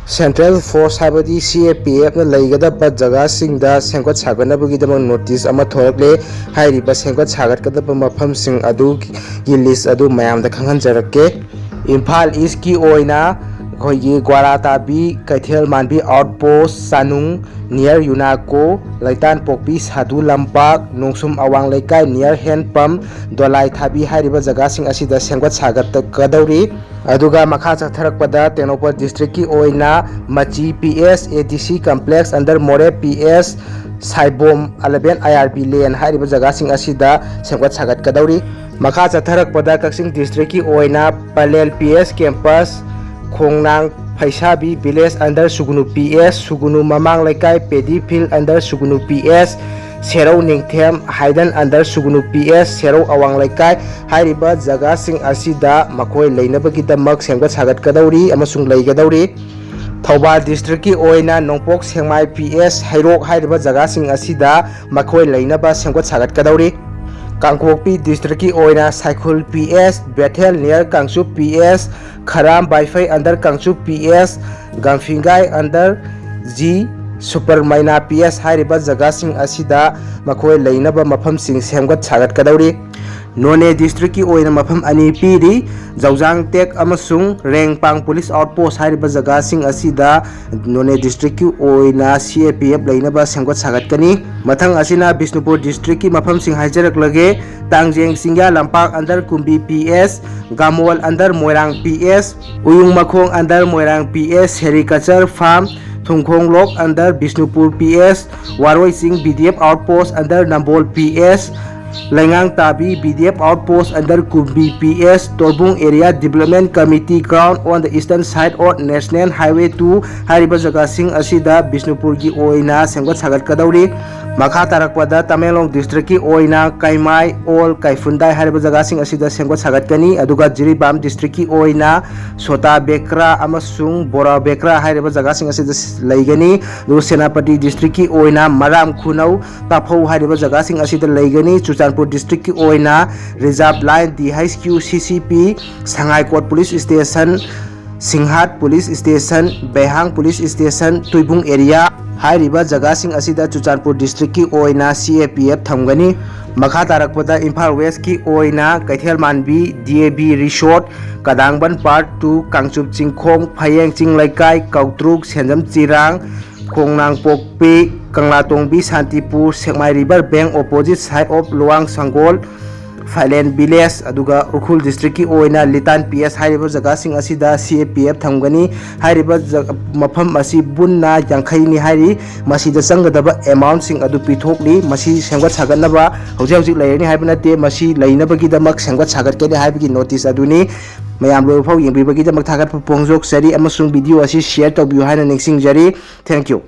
Central Force habadi CAPF na LEIGADABA jaga singda sengkot saganabagidamang notice ama thorakle hairiba sengkot sagatgadaba maphamsing adu gi list adu mayamda khanghanjarake. Imphal East ki oina khoigi Gwaratabi Kaithel Manbi outpost Sanung near Yunako Laitan Pokpi Sadhu Lampak Nungsum Awang Laikai near Hand Pump Dolai Thabi hairiba jaga sing asida sengkot sagatgadawri. Aduga makha chatharakpada Tenopal district ki oina Machi PS ATC complex under More PS Saibom 11 IRB lane hariba jaga sing asida sengkot sagat kadawri. Makha chatharakpada Kaksing district ki oina Palel PS campus Khongnang Phaisabi village under Sugunu PS Sugunu Mamang Laikai Pedi field under Sugunu PS Serau Ningthem Haidan under Sugunu PS Serau Awang Laikai hairiba jaga sing asida makoi leinabagidamak senggat sagat kadawri amasung leigadawri. Thobal district ki oina Nongpok Sengmai PS Hairok hairiba jaga sing asida makoi leinaba senggat sagat kadawri. Kangkokpi district ki oina Saikhul PS Bethel near Kangsup PS Kharam Baifai under Kangsup PS Gamfingai under G Super Maina PS hairiba jaga sing asida makoi leinaba maphamsing semgat sagat kadawri. None district ki oina mapham ani piri Jaujang Tek amasung Rengpang police outpost hairiba jaga sing asida None district ki oina CAPF leinaba semgat sagat kani. Mathang asina Bisnupur district ki maphamsing haijarak lage Tangjeng Singya Lampak under Kumbi PS Gamol under Moirang PS Uyung Makhong under Moirang PS Sericulture Farm Thungkhong Lok under Bisnupur PS Waroi Sing BDF outpost under Nambol PS Lengang Tabi BDF outpost under Kumbi PS Torbung Area Development Committee ground on the eastern side of National Highway 2 hariba jaga sing asida Bisnupur ki oina senggot sagat kadawri. Makha tarakpada Tamenglong district ki oina Kaimai Ol Kaifundai hariba jaga sing asida senggot sagat kani. Aduga Jiribam district ki oina Sota Bekra amasung Bora Bekra hariba jaga sing asida leigani. Du Senapati district ki oina Maram Khunau Taphau hariba jaga sing asida leigani. Chuchanpur district ki oina Reserve Line DHQ CCP Sangai Court Police Station Singhat Police Station Behang Police Station Tuibung area hairiba jaga sing asida Chuchanpur district ki oina CAPF thamgani. Makha tarakpada Imphal West ki oina Kaithel Manbi DAB Resort Kadangban Part 2 Kangchup Chingkhong Phayeng Ching Laikai Kautruk Senjam Chirang Khongnang Pokpi Kanglatongbi Santipur Sekmai River Bank opposite side of Luang Sanggol Phailen Village aduga Ukhul district ki oina Litan PS hairiba jaga sing asida CAPF thamgani. Hairiba mapham asi bunna yangkhaini hairi masida changadaba amount sing adu pithokli masi senggat sagatnaba hojik leirani haibana te masi leinabagidamak senggat sagatkani haibagi notice aduni mayam loi phau yengbibagidamak thagat pongjok sari amasung video asi share tobiu haina ningsing jari. Thank you.